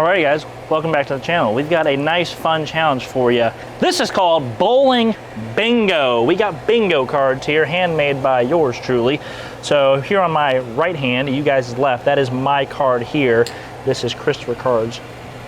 Alrighty guys, welcome back to the channel. We've got a nice fun challenge for you. This is called Bowling Bingo. We got bingo cards here, handmade by yours truly. So here on my right hand, you guys' left, that is my card here. This is Christopher cards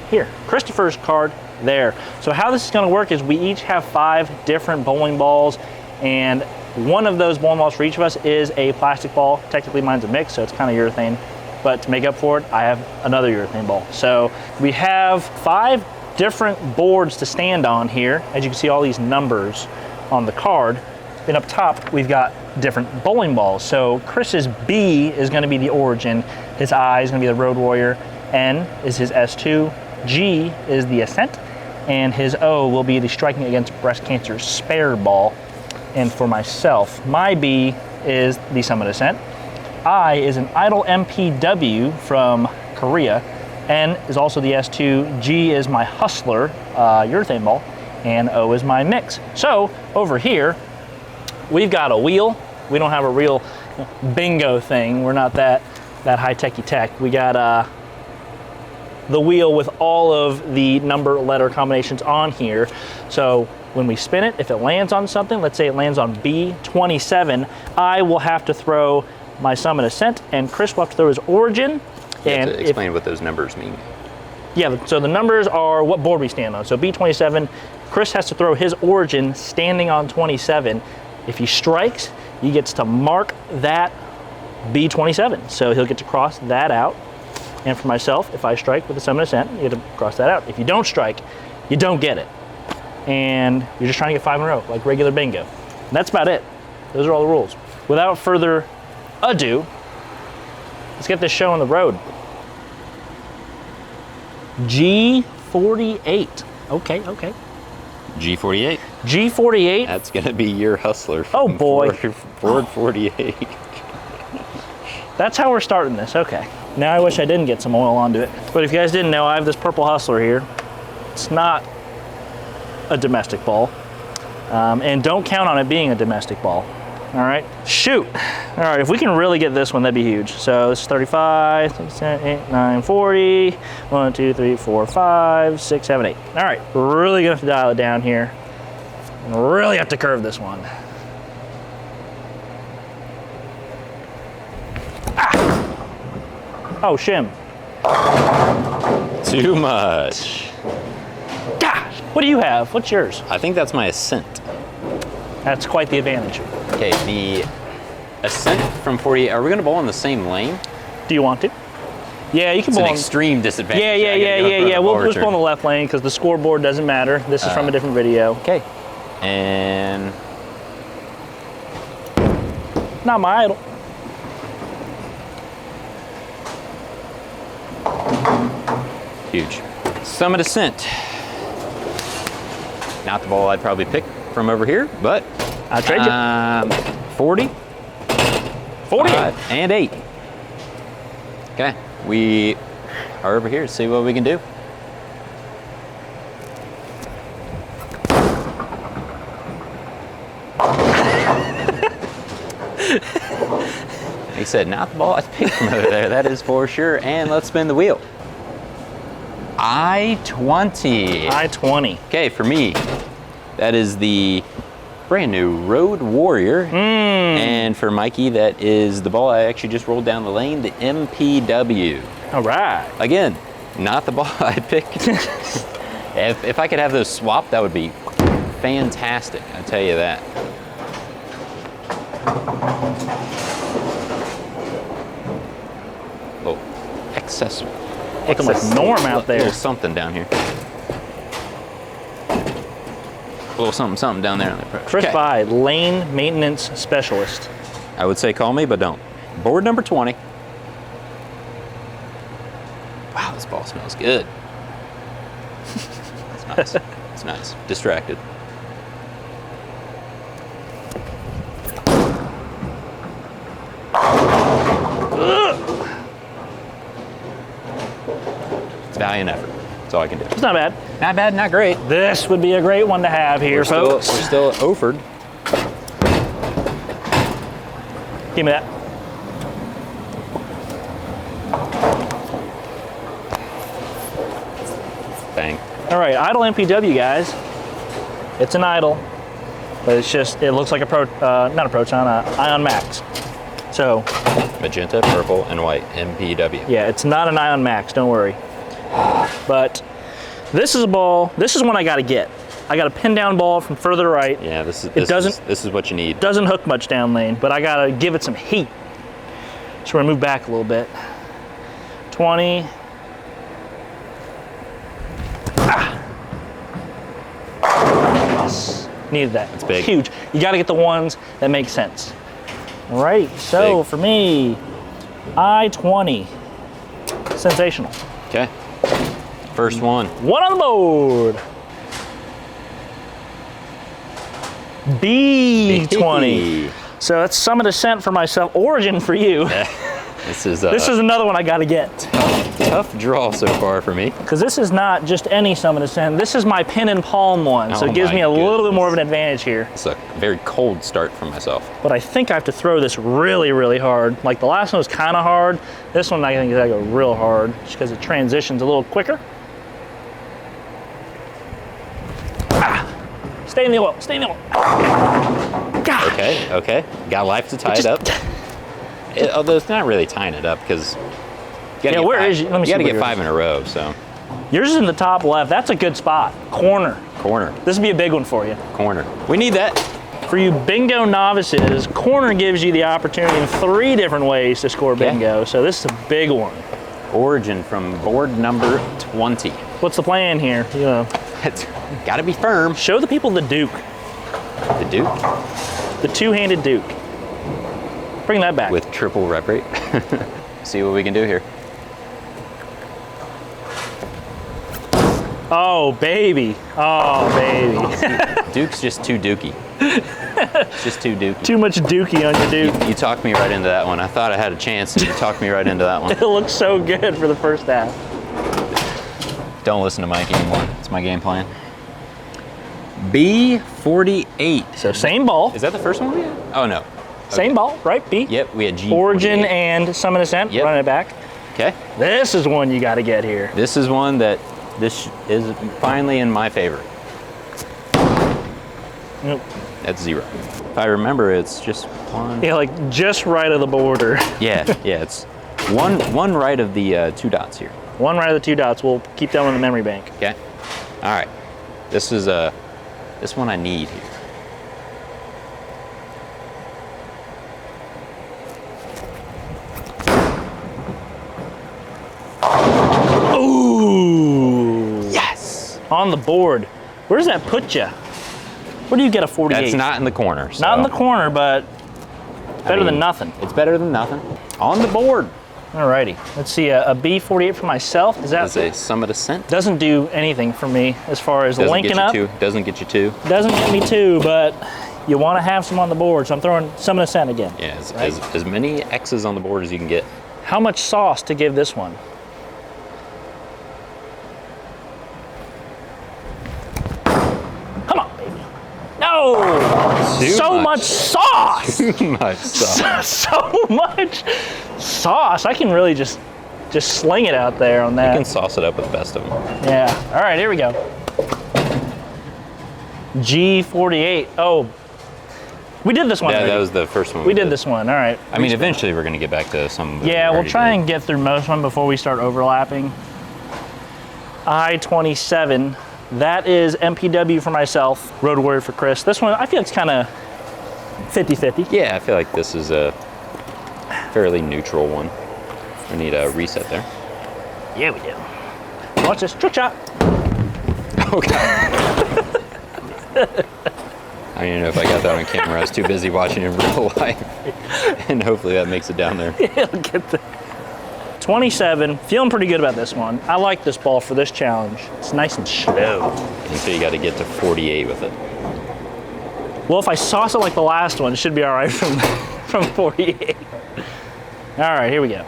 here. Christopher's card there. So how this is gonna work is we each have 5 different bowling balls, and one of those bowling balls for each of us is a plastic ball. Technically mine's a mix, so it's kind of urethane. But to make up for it, I have another urethane ball. So we have 5 different boards to stand on here. As you can see, all these numbers on the card. Then up top, we've got different bowling balls. So Chris's B is gonna be the Origin. His I is gonna be the Road Warrior. N is his S2. G is the Ascent. And his O will be the Striking Against Breast Cancer Spare ball. And for myself, my B is the Summit Ascent. I is an Idol MPW from Korea. N is also the S2. G is my Hustler urethane ball. And O is my mix. So over here, we've got a wheel. We don't have a real bingo thing. We're not that high-techy tech. We got the wheel with all of the number letter combinations on here. So when we spin it, if it lands on something, let's say it lands on B27, I will have to throw my Summit Ascent, and Chris will have to throw his Origin. You have to explain what those numbers mean. Yeah, so the numbers are what board we stand on. So B27, Chris has to throw his Origin standing on 27. If he strikes, he gets to mark that B27. So he'll get to cross that out. And for myself, if I strike with the Summit Ascent, you get to cross that out. If you don't strike, you don't get it. And you're just trying to get 5 in a row, like regular bingo. And that's about it. Those are all the rules. Without further ado, let's get this show on the road. G48. Okay. G48. G48. That's gonna be your Hustler. Oh boy. Ford 48. That's how we're starting this. Okay. Now I wish I didn't get some oil onto it. But if you guys didn't know, I have this purple Hustler here. It's not a domestic ball. And don't count on it being a domestic ball. All right, shoot. All right, if we can really get this one, that'd be huge. So this is 35, 37, 8, 9, 40. 1, 2, 3, 4, 5, 6, 7, 8. All right, we're really gonna have to dial it down here. And really have to curve this one. Ah! Oh, shim. Too much. Gosh, what do you have? What's yours? I think that's my Ascent. That's quite the advantage. Okay, the Ascent from 48, are we gonna bowl in the same lane? Do you want to? Yeah, you can bowl. It's an extreme disadvantage. Yeah. We'll just bowl in the left lane because the scoreboard doesn't matter. This is from a different video. Okay. And not my idol. huge. Summit Ascent. Not the ball I'd probably pick from over here, but I'll trade you. 40. 48. And 8. Okay, we are over here to see what we can do. He said, not the ball I picked from over there, that is for sure. And let's spin the wheel. I-20. I-20. Okay, for me, that is the brand new Road Warrior. And for Mikey, that is the ball I actually just rolled down the lane, the MPW. All right. Again, not the ball I picked. If I could have those swapped, that would be fantastic, I tell you that. Little excess. Looking like Norm out there. Little something down here. A little something down there on the approach. Chris By, lane maintenance specialist. I would say call me, but don't. Board number 20. Wow, this ball smells good. It's nice. It's nice. Distracted. It's valiant effort. That's all I can do. It's not bad. Not bad, not great. This would be a great one to have here, folks. We're still at Oford. Give me that. All right, Idol MPW, guys. It's an Idol, but it looks like not a Proton, Ion Max. So. Magenta, purple, and white, MPW. Yeah, it's not an Ion Max, don't worry. But this is a ball, this is one I gotta get. I got a pin down ball from further right. Yeah, this is what you need. Doesn't hook much down lane, but I gotta give it some heat. So we're gonna move back a little bit. 20. Yes. Needed that. It's big. Huge. You gotta get the ones that make sense. All right, so big. For me, I-20. Sensational. Okay. First one. One on the board. B20. So that's Summit Ascent for myself. Origin for you. This is another one I gotta get. tough draw so far for me. Because this is not just any Summit Ascent. This is my pin and palm one. So Oh it gives my me a little bit goodness. more of an advantage here. It's a very cold start for myself. But I think I have to throw this really, really hard. Like the last one was kind of hard. This one I think is gonna go real hard just because it transitions a little quicker. Stay in the oil, stay in the oil. God. Okay. Got life to tie it up. Although it's not really tying it up because you Yeah, where is you? it? Let me see gotta where get yours 5 in a row, so. Yours is in the top left. That's a good spot. Corner. Corner. This would be a big one for you. Corner. We need that. For you bingo novices, corner gives you the opportunity in 3 different ways to score bingo. So this is a big one. Origin from board number 20. What's the plan here? You know, Gotta be firm. show the people the Duke, The Duke the two-handed Duke. Bring that back. with triple rep rate. See what we can do here. Oh, baby. Oh, baby. Duke's just too dukey. It's just too dukey. Too much Dookie on your Duke. You talked me right into that one. I thought I had a chance, and you talked me right into that one. It looks so good for the first half. Don't listen to Mike anymore. It's my game plan. B48. So same ball. Is that the first one we had? Oh, no. Same ball, right? B. Yep, we had G. Origin and Summit Ascent. Yep. Running it back. Okay. This is one you got to get here. This is one that this is finally in my favor. Nope. That's 0. If I remember, it's just one. Yeah, like just right of the border. Yeah, it's one right of the 2 dots here. One right of the 2 dots. We'll keep that one in the memory bank. Okay. All right. This is this one I need here. Ooh. Yes. On the board. Where does that put you? Where do you get a 48? That's not in the corner. So. Not in the corner, but it's better than nothing. It's better than nothing. On the board. Alrighty. Let's see, a B48 for myself. Is that It's a Summit Ascent. doesn't do anything for me as far as linking up. Doesn't get you 2. Doesn't get me 2, but you want to have some on the board, so I'm throwing Summit Ascent again. Yeah, as many X's on the board as you can get. How much sauce to give this one? Come on, baby. No! Too So much. much sauce! Too much stuff. So much sauce. I can really just sling it out there on You that. can sauce it up with the best of them. Yeah. All right, here we go. G48. Oh, we did this one. Yeah, already. that was the first one. We did this one. All right. I mean, eventually we're going to get back to some. Yeah, we'll try and get through most of them before we start overlapping. I-27. That is MPW for myself. Road Warrior for Chris. This one, I feel it's kind of 50-50. Yeah, I feel like this is a fairly neutral one. We need a reset there. Yeah, we do. Watch this. Trick shot. Okay. I don't even know if I got that on camera. I was too busy watching it in real life. And hopefully that makes it down there. It'll get the 27. Feeling pretty good about this one. I like this ball for this challenge. It's nice and slow. And so you got to get to 48 with it. Well, if I sauce it like the last one, it should be all right from 48. All right, here we go.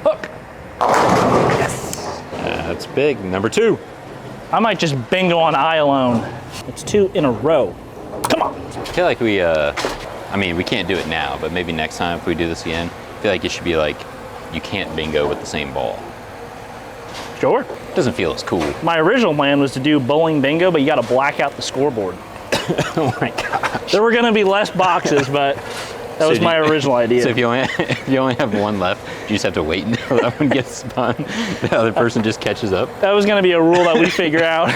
Hook. That's big. Number 2. I might just bingo on I alone. It's 2 in a row. Come on. I feel like we, I mean, we can't do it now, but maybe next time if we do this again, I feel like it should be like, you can't bingo with the same ball. Sure. Doesn't feel as cool. My original plan was to do bowling bingo, but you got to black out the scoreboard. Oh my gosh. There were going to be less boxes, but that was my original idea. So if you only have one left, you just have to wait until that one gets spun. The other person just catches up. That was going to be a rule that we figure out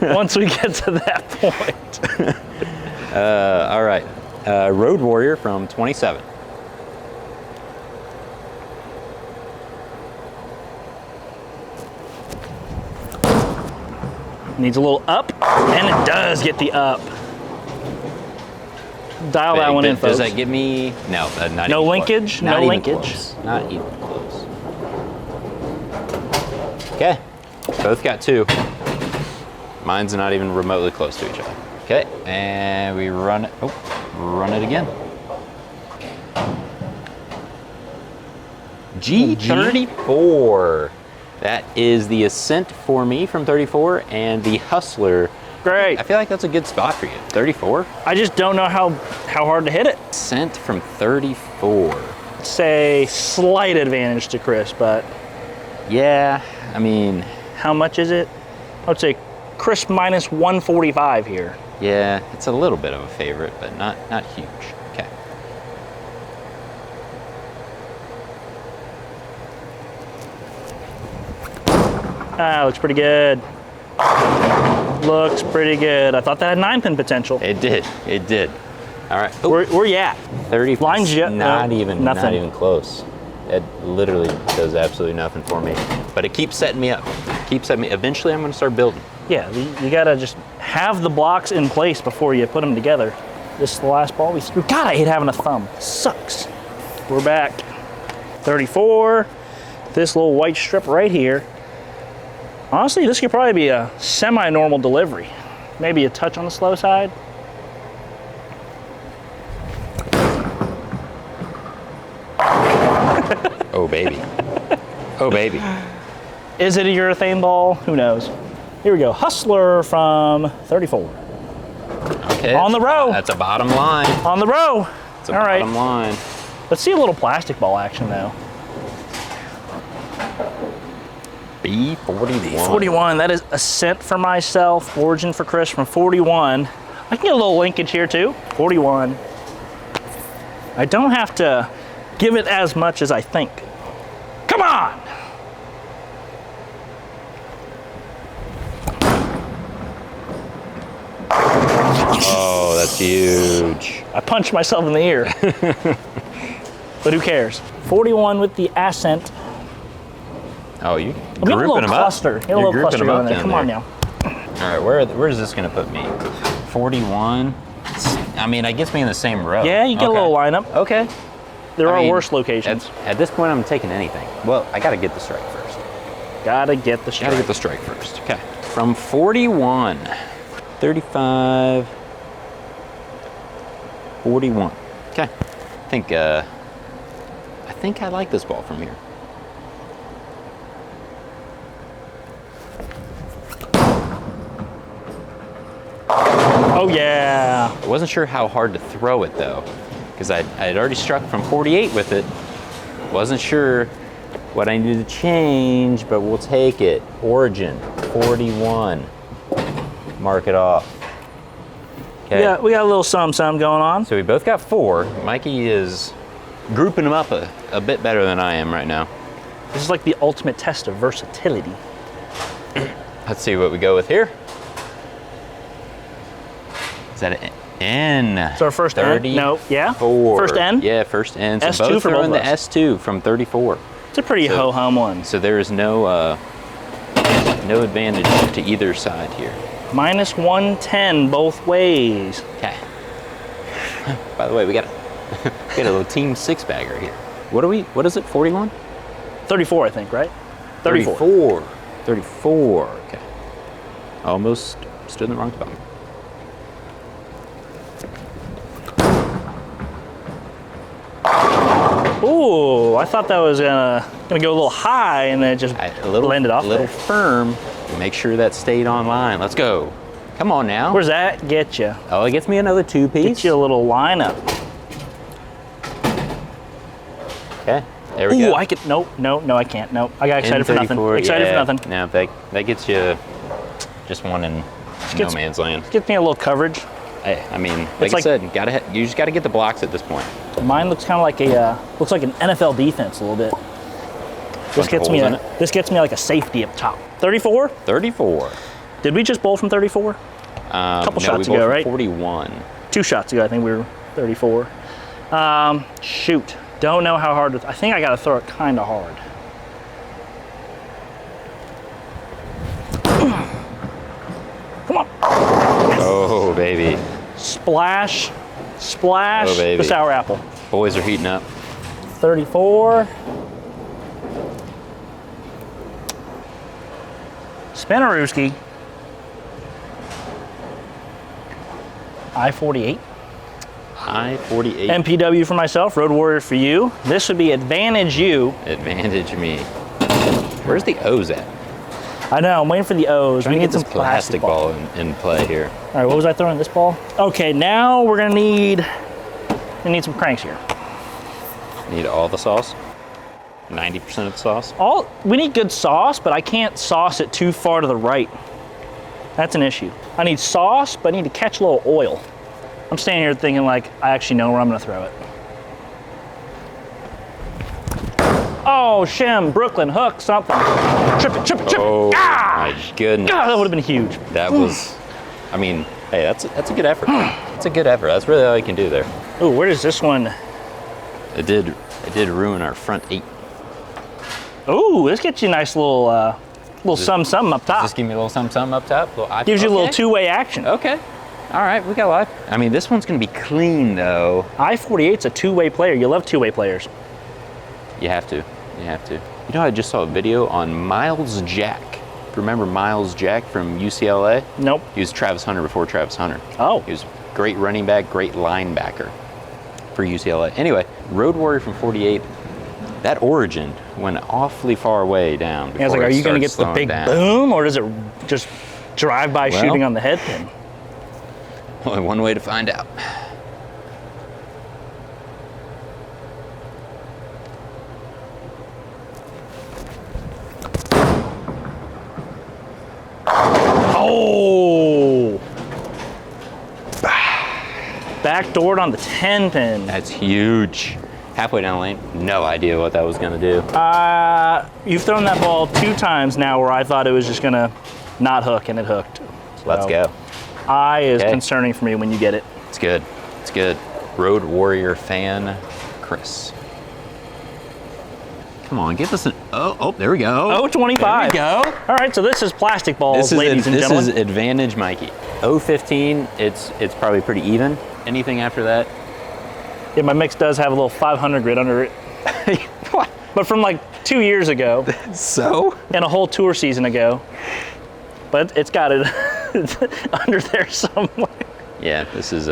once we get to that point. All right. Road Warrior from 27. Needs a little up, and it does get the up. Dial that one in, folks. Does that give me? No, not No even linkage? Close. No Not even linkage? Close. Not even close. Okay, both got 2. Mine's not even remotely close to each other. Okay, and we run it. Oh, run it again. G34. That is the Ascent for me from 34, and the Hustler. Great. I feel like that's a good spot for you. 34. I just don't know how hard to hit it. Ascent from 34. Say slight advantage to Chris, but Yeah, I mean, how much is it? I would say Chris minus 145 here. yeah, it's a little bit of a favorite, but not huge. Okay. Looks pretty good. Looks pretty good. I thought that had 9-pin potential. It did. It did. All right. Oh, Where you at? 30. Line's not even nothing. Not even close. It literally does absolutely nothing for me. But it keeps setting me up. Keeps setting me. Eventually, I'm going to start building. Yeah, you gotta just have the blocks in place before you put them together. This is the last ball we threw. God, I hate having a thumb. Sucks. We're back. 34. This little white strip right here. Honestly, this could probably be a semi-normal delivery. Maybe a touch on the slow side. Oh, baby. Oh, baby. Is it a urethane ball? Who knows? Here we go. Hustler from 34. Okay. On the row. That's a bottom line. On the row. It's a All right. bottom line. Let's see a little plastic ball action though. B41. 41, that is Ascent for myself, Origin for Chris from 41. I can get a little linkage here too. 41. I don't have to give it as much as I think. Come on! Oh, that's huge. I punched myself in the ear. But who cares? 41 with the Ascent. Oh, you Get a little grouping them up. cluster. Get a You're little grouping cluster them going up there. down Come on there. now. All right, where is this going to put me? 41. I mean, I gets me in the same row. Yeah, you get a little lineup. Okay. There I are mean, worse locations. At this point, I'm taking anything. Well, I got to get the strike first. Gotta get the Got to strike. get the strike first. Okay. From 41, 35, 41. Okay. I think I like this ball from here. Oh yeah. I wasn't sure how hard to throw it though, because I had already struck from 48 with it. Wasn't sure what I needed to change, but we'll take it. Origin, 41. Mark it off. Okay. Yeah, we got a little some going on. So we both got 4. Mikey is grouping them up a bit better than I am right now. This is like the ultimate test of versatility. Let's see what we go with here. Is that an N? It's our first N? No, yeah? 34. First N? Yeah, first N. So S2 both for throwing both the of us. S2 from 34. It's a pretty So- ho-hum one. So there is no advantage to either side here. Minus 110 both ways. Okay. By the way, we got a little team 6-bagger here. What is it, 41? 34, I think, right? 34. 34. 34, okay. Almost stood in the wrong spot. Ooh, I thought that was gonna go a little high and then it just landed off A little there. firm. Make sure that stayed on line. Let's go. Come on now. Where's that get you? Oh, it gets me another 2-piece. Get you a little lineup. Okay. There we Ooh, go. I could, no, I can't. No, I got excited for nothing. N34, Excited yeah. for nothing. No, that gets you just one in no man's land. Gets me a little coverage. I mean, like I like- said, you just got to get the blocks at this point. Mine looks kind of like looks like an NFL defense a little bit. Bunch of holes in it. This gets me like a safety up top. 34? 34. Did we just bowl from 34? Couple shots ago, right? 41. 2 shots ago, I think we were 34. Shoot. Don't know how hard. I think I got to throw it kind of hard. Come on. Oh, baby. Splash. Splash Oh, baby. the sour apple. Boys are heating up. 34. Spinarooski. I-48. I-48. MPW for myself, Road Warrior for you. This would be Advantage you. Advantage me. Where's the O's at? I know, I'm waiting for the O's. Trying We to need get some this plastic ball in play here. All right, what was I throwing this ball? Okay, now we're gonna need some cranks here. Need all the sauce? 90% of the sauce? We need good sauce, but I can't sauce it too far to the right. That's an issue. I need sauce, but I need to catch a little oil. I'm standing here thinking like, I actually know where I'm gonna throw it. Oh, shim, Brooklyn, hook, something. Trip it, trip it, trip it. Oh, Ah! my goodness. God, that would have been huge. That was, I mean, hey, that's a good effort. That's a good effort. That's really all you can do there. Ooh, where does this one? It did ruin our front 8. Ooh, this gets you a nice little something up top. Just give me a little something up top. Gives you a little two-way action. Okay. All right, we got live. I mean, this one's gonna be clean though. I-48's a two-way player. You love two-way players. You have to. You have to. You know, I just saw a video on Miles Jack. Remember Miles Jack from UCLA? Nope. He was Travis Hunter before Travis Hunter. Oh. He was great running back, great linebacker for UCLA. Anyway, Road Warrior from 48. That origin went awfully far away down. I was like, are you going to get the big boom, or does it just drive by shooting on the head pin? Only one way to find out. Oh! Backdoored on the 10 pin. That's huge. Halfway down the lane, no idea what that was going to do. You've thrown that ball 2 times now where I thought it was just going to not hook, and it hooked. So Let's go. I is concerning for me when you get it. It's good. It's good. Road Warrior fan, Chris. Come on, give us an. Oh, there we go. Oh, 25. There we go. All right, so this is plastic balls, ladies and gentlemen. This is Advantage Mikey. 015, it's probably pretty even. Anything after that? Yeah, my mix does have a little 500 grit under it. What? But from like 2 years ago. So? And a whole tour season ago. But it's got it under there somewhere. Yeah, this is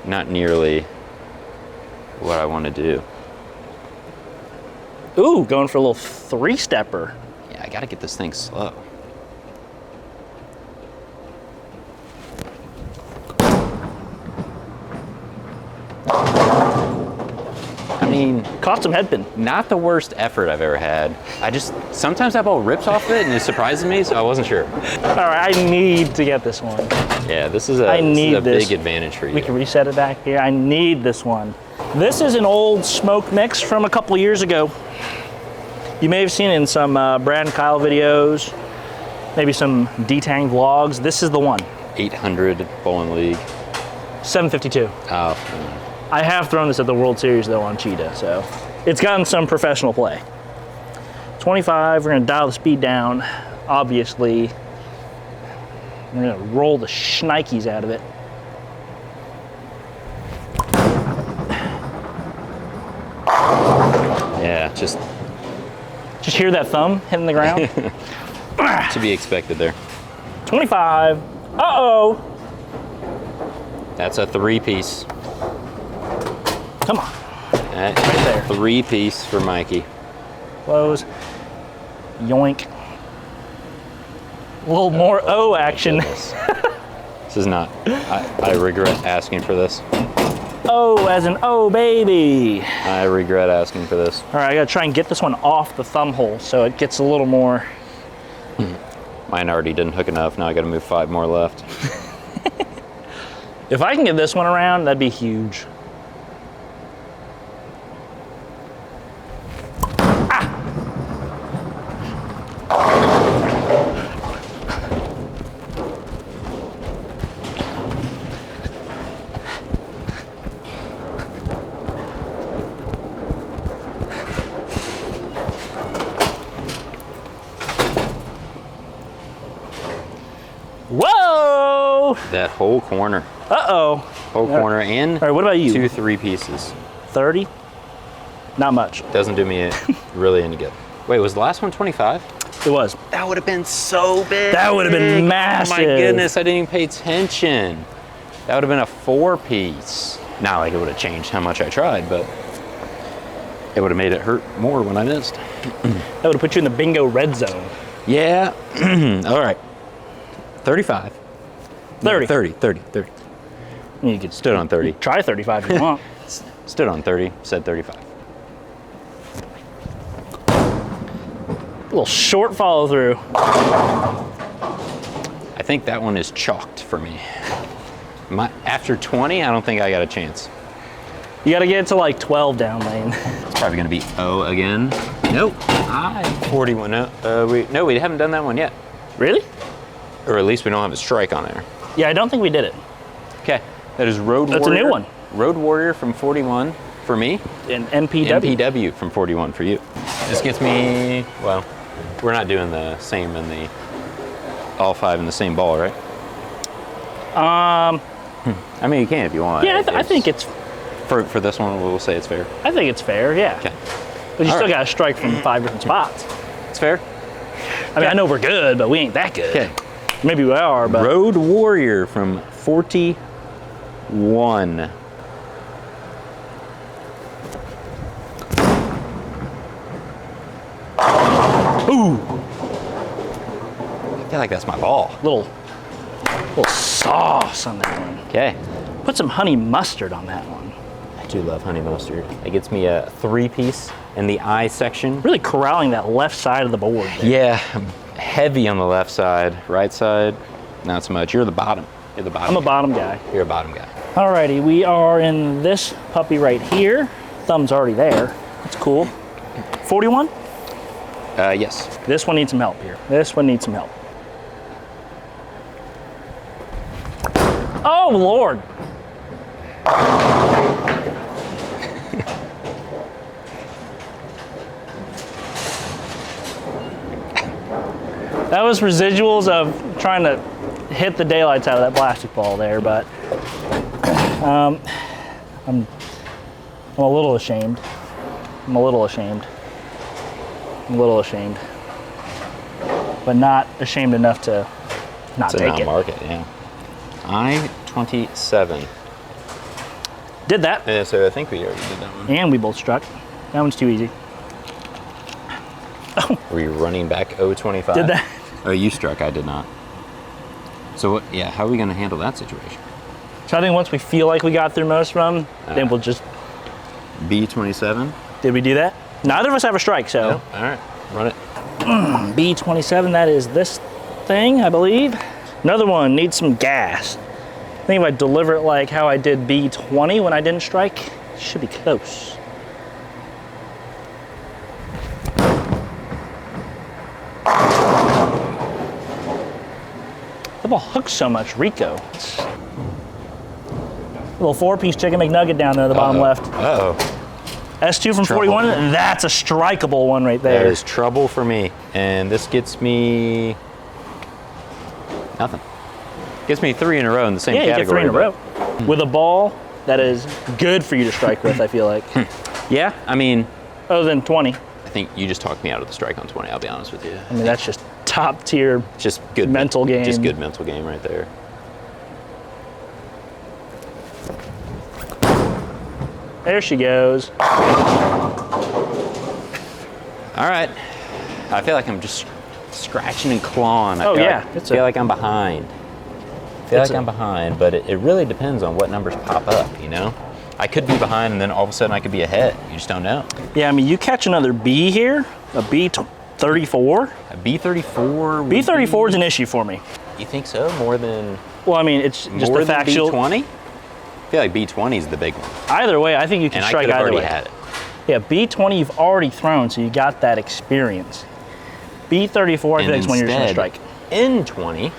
not nearly what I want to do. Ooh, going for a little 3-stepper. Yeah, I got to get this thing slow. I mean, Caught some head pin. not the worst effort I've ever had. Sometimes that ball rips off it and it surprises me, so I wasn't sure. All right, I need to get this one. Yeah, this is a big advantage for you. We can reset it back here. I need this one. This is an old smoke mix from a couple years ago. You may have seen it in some Brad and Kyle videos, maybe some D-Tang vlogs. This is the one. 800 Bowling League. 752. Oh, I have thrown this at the World Series though on Cheetah, so it's gotten some professional play. 25, we're gonna dial the speed down. Obviously, we're gonna roll the shnikes out of it. yeah, just Just hear that thumb hitting the ground. to be expected there. 25. Uh-oh. That's a 3-piece. Come on. Right there. 3-piece for Mikey. Close. Yoink. A little more O action. This is not. I regret asking for this. O as in oh baby. I regret asking for this. All right, I gotta try and get this one off the thumb hole so it gets a little more. Mine already didn't hook enough. Now I gotta move 5 more left. If I can get this one around, that'd be huge. Whoa! That whole corner. Uh-oh. Whole corner and All right, what about you? 2 3-pieces. 30? Not much. Doesn't do me really any good. Wait, was the last one 25? It was. That would have been so big. That would have been massive. Oh my goodness, I didn't even pay attention. That would have been a 4-piece. Not like it would have changed how much I tried, but it would have made it hurt more when I missed. That would have put you in the bingo red zone. Yeah. All right. 35. 30. 30. You could Stood on 30. try 35 if you want. Stood on 30, said 35. A little short follow through. I think that one is chalked for me. After 20, I don't think I got a chance. You got to get it to like 12 down lane. It's probably gonna be O again. Nope. 41. No, we haven't done that one yet. Really? Or at least we don't have a strike on there. Yeah, I don't think we did it. Okay, that is Road That's Warrior. a new one. Road Warrior from 41 for me. In NPW. MPW from 41 for you. This gets me, well, we're not doing the same in the, all 5 in the same ball, right? I mean, you can if you want. Yeah, I think it's. For this one, we'll say it's fair. I think it's fair. Yeah. Okay. But you All still right. got to strike from 5 different spots. It's fair? I mean, I know we're good, but we ain't that good. Okay. Maybe we are, but. Road Warrior from 41. Ooh, I feel like that's my ball. little sauce on that one. Okay. Put some honey mustard on that one. I do love honey mustard. It gets me a 3-piece in the I section. Really corralling that left side of the board there. Yeah, heavy on the left side. Right side, not so much. You're the bottom. You're the bottom. I'm a bottom guy. You're a bottom guy. Alrighty, we are in this puppy right here. Thumb's already there. That's cool. 41? Yes. This one needs some help here. This one needs some help. Oh, Lord. That was residuals of trying to hit the daylights out of that plastic ball there, but I'm a little ashamed. I'm a little ashamed. But not ashamed enough to not To take not it. mark it, yeah. I-27. Did that, Yeah, so I think we already did that one. and we both struck. That one's too easy. Were you running back 025? Did that. Oh, you struck, I did not. So what, yeah, how are we gonna handle that situation? So I think once we feel like we got through most of them, then we'll just, B27? did we do that? Neither of us have a strike, so. No? All right, run it. B27, that is this thing, I believe. Another one needs some gas. I think if I deliver it like how I did B20 when I didn't strike, it should be close. The ball hooks so much, Rico. It's a little 4-piece chicken McNugget down there at the bottom left. Uh-oh. S2 from trouble. 41, that's a strikeable one right there. That is trouble for me. And this gets me nothing. Gets me 3 in a row in the same Yeah, you get category. 3 in a row. With a ball that is good for you to strike with, I feel like. Yeah, I mean, Other than 20. I think you just talked me out of the strike on 20, I'll be honest with you. I mean, that's just top tier. It's just good Mental game. Just good mental game right there. There she goes. All right. I feel like I'm just scratching and clawing. Oh, yeah. I feel like I'm behind. I'm behind, but it really depends on what numbers pop up, you know? I could be behind, and then all of a sudden I could be ahead. You just don't know. Yeah, I mean, you catch another B here, a B34. A B34. B34 is an issue for me. You think so? More than Well, I mean, it's just more the than fact you'll. B20? I feel like B20 is the big one. Either way, I think you can And I strike could have either already way. had it. Yeah, B20 you've already thrown, so you got that experience. B34, I feel like is when you're just gonna strike. N20.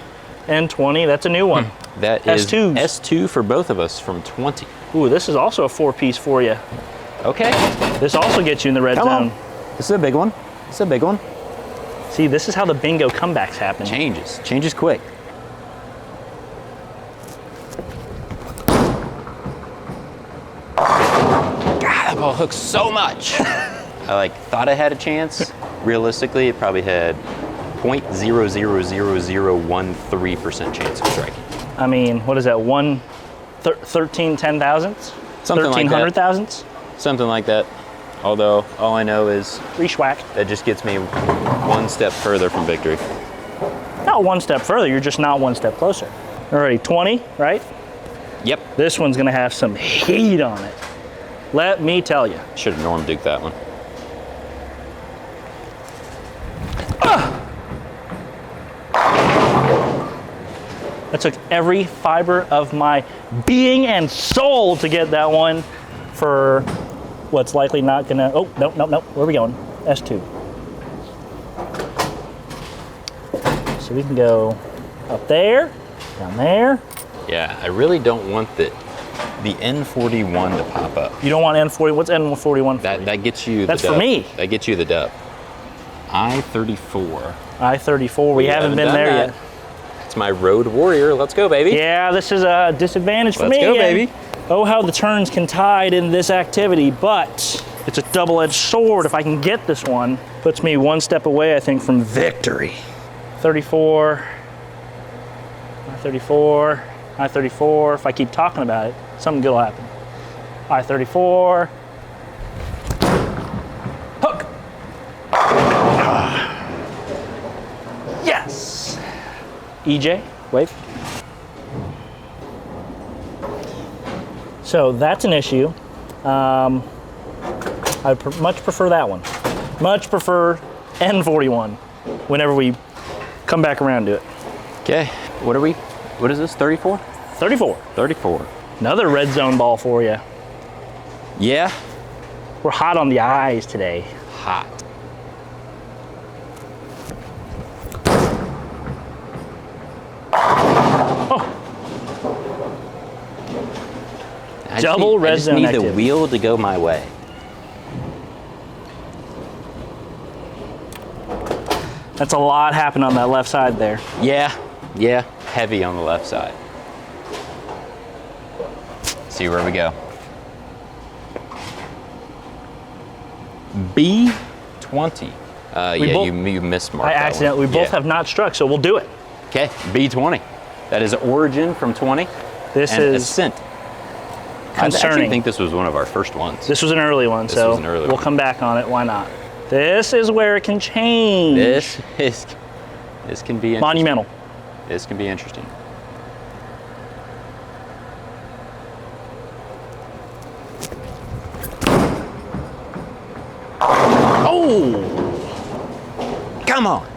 N20, that's a new one. That is S2s. S2 for both of us from 20. Ooh, this is also a 4-piece for you. Okay. This also gets you in the red Come zone. on. This is a big one. This is a big one. See, this is how the bingo comebacks happen. Changes. Changes quick. God, that ball hooks so much. I thought I had a chance. Realistically, it probably had 0.000013% chance of striking. I mean, what is that? 13 ten thousandths? Something like 13 that. hundred thousandths? Something like that. Although, all I know is Reshwack. that just gets me one step further from victory. Not one step further, you're just not one step closer. Alrighty, 20, right? Yep. This one's gonna have some heat on it. Let me tell you. Should have Norm Duke that one. That took every fiber of my being and soul to get that one for what's likely not gonna, oh, nope. Where are we going? S2. So we can go up there, down there. Yeah, I really don't want the N41 to pop up. You don't want N40, what's N41 for you? That gets you the That's dub. for me. That gets you the dub. I-34. I-34, we haven't been done there that. yet. It's my road warrior. Let's go, baby. Yeah, this is a disadvantage for Let's me. go, and baby. Oh, how the turns can tide in this activity, but it's a double-edged sword. If I can get this one, puts me one step away, I think, from victory. 34, I-34, I-34. If I keep talking about it, something good will happen. I-34. Hook. Yes. EJ, wave. So that's an issue. I much prefer that one. Much prefer N41 whenever we come back around to it. Okay. What is this? 34? 34. 34. Another red zone ball for you. Yeah. We're hot on the eyes today. Hot. Double red zone I just need activity. the wheel to go my way. That's a lot happened on that left side there. Yeah. Heavy on the left side. See where we go. B20. You missed mark. I accidentally, we both have not struck, so we'll do it. Okay, B20. That is Origin from 20. This and is Ascent. I actually concerning. think this was one of our first ones. This was an early one, so was an early we'll one. come back on it. Why not? This is where it can change. This can be interesting. Monumental. This can be interesting. Oh! Come on.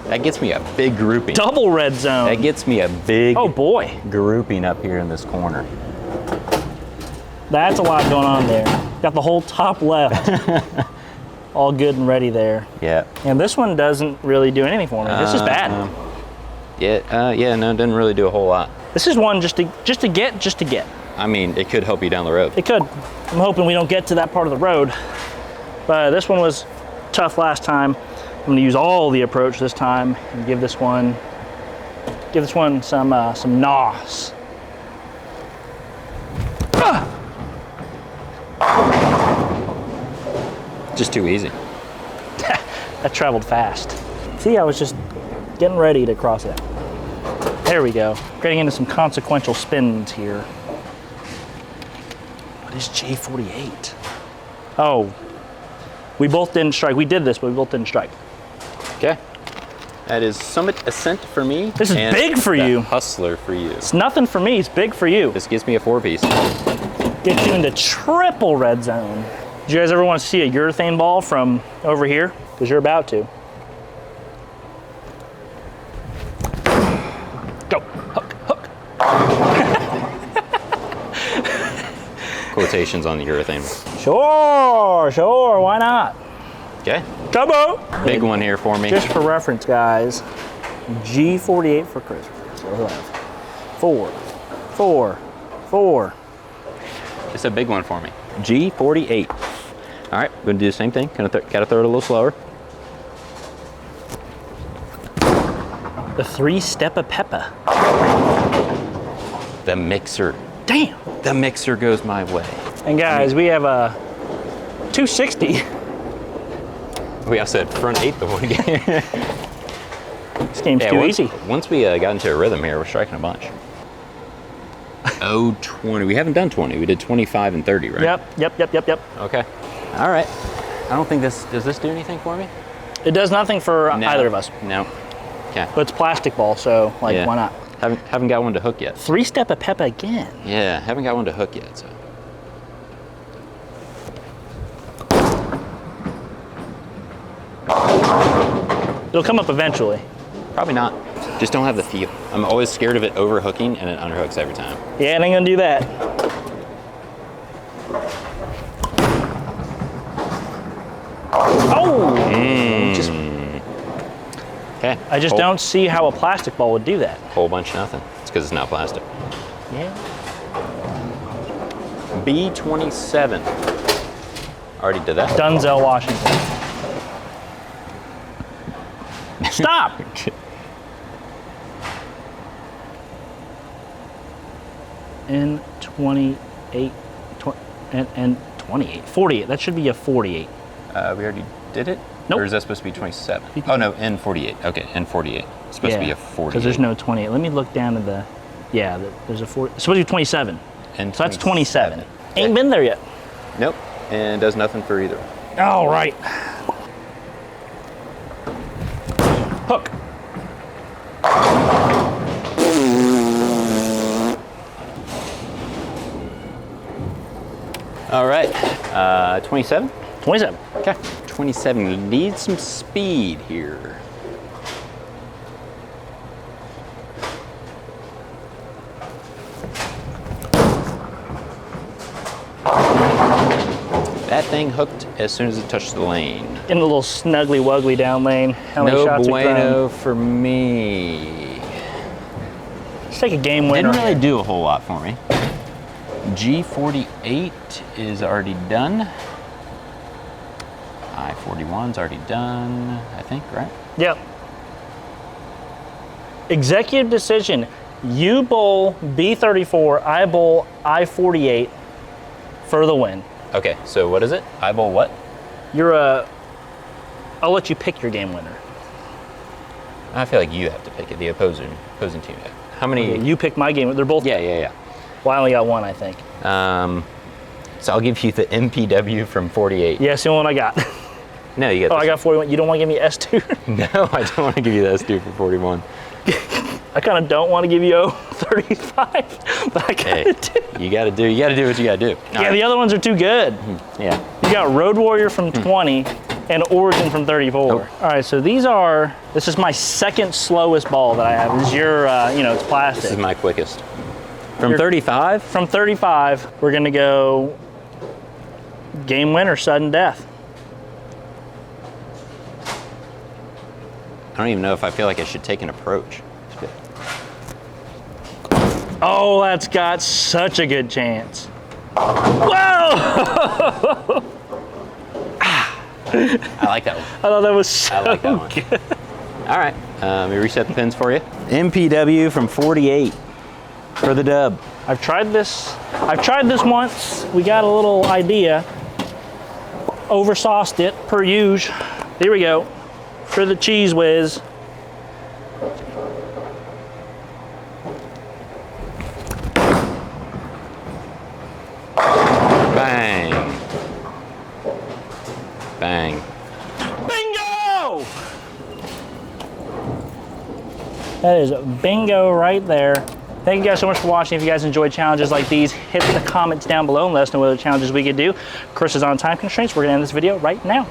That gets me a big grouping. Double red zone. That gets me a big Oh boy, grouping up here in this corner. that's a lot going on there. Got the whole top left. All good and ready there. Yeah. And this one doesn't really do anything for me. This is bad. No, it doesn't really do a whole lot. This is one just to get. I mean, it could help you down the road. It could. I'm hoping we don't get to that part of the road. But this one was tough last time. I'm gonna use all the approach this time and give this one some nos. Just too easy. That traveled fast. See, I was just getting ready to cross it. There we go. Getting into some consequential spins here. What is J48? Oh, we both didn't strike. We did this, but we both didn't strike. Okay. That is Summit Ascent for me. This is and big for the you. Hustler for you. It's nothing for me. It's big for you. This gives me a 4-piece. Get you into triple red zone. Do you guys ever want to see a urethane ball from over here? Because you're about to. Go, hook, hook. Quotations on the urethane. Sure, why not? Okay. Come on. Big one here for me. Just for reference, guys, G48 for Christmas. So we'll have 4, 4, 4. It's a big one for me. G48. All right, we're gonna do the same thing. Gotta throw it a little slower. The 3-step of Peppa. The mixer. Damn. The mixer goes my way. And guys, we have a 260. We also had front 8 the one game. This game's too easy. Once we got into a rhythm here, we're striking a bunch. Oh, 20. We haven't done 20. We did 25 and 30, right? Yep. Okay. All right. I don't think does this do anything for me? It does nothing for No. either of us. No. Okay. But it's plastic ball, so like, Yeah. why not? Haven't got one to hook yet. 3-step of Peppa again. Yeah, haven't got one to hook yet, so. It'll come up eventually. Probably not. Just don't have the feel. I'm always scared of it overhooking and it underhooks every time. Yeah, it ain't gonna do that. Oh! Just, Okay. I just don't see how a plastic ball would do that. Whole bunch of nothing. It's because it's not plastic. Yeah. B27. Already did that. Denzel Washington. Stop! And 28, and 28, 48. That should be a 48. We already did it? Nope. Or is that supposed to be 27? Oh no, N48. Okay, N48. It's supposed to be a 48. Because there's no 28. Let me look down to the, there's a 40. It's supposed to be 27. N27. So that's 27. Okay. Ain't been there yet. Nope, and does nothing for either. All right. Hook. All right, 27? 27. Okay. 27, need some speed here. That thing hooked as soon as it touched the lane. In a little snuggly wuggly down lane. How many No shots are thrown? bueno for me. Let's take a game winner. Didn't really do a whole lot for me. G48 is already done. I41's already done, I think, right? Yep. Executive decision. You bowl B34, I bowl I48 for the win. Okay, so what is it? I bowl what? I'll let you pick your game winner. I feel like you have to pick it, the opposing team. How many? You pick my game. They're both. Yeah. Well, I only got one, I think. So I'll give you the MPW from 48. Yeah, it's the only one I got. No, you get Oh, I got 41. You don't want to give me S2? No, I don't want to give you the S2 for 41. I kind of don't want to give you 35, but I kind of do. You gotta do what you gotta do. Yeah, the other ones are too good. Yeah. You got Road Warrior from 20 and Origin from 34. Oh. All right, so this is my second slowest ball that I have. This is your, it's plastic. This is my quickest. From 35? From 35, we're gonna go game winner, sudden death. I don't even know if I feel like I should take an approach. Oh, that's got such a good chance. Whoa! I like that one. I thought that was so I like that one. good. All right, let me reset the pins for you. MPW from 48 for the dub. I've tried this once. We got a little idea. Oversauced it, per usual. Here we go. For the cheese whiz. Bang. Bang. Bingo! That is bingo right there. Thank you guys so much for watching. If you guys enjoyed challenges like these, hit the comments down below and let us know what other challenges we could do. Chris is on time constraints. We're gonna end this video right now.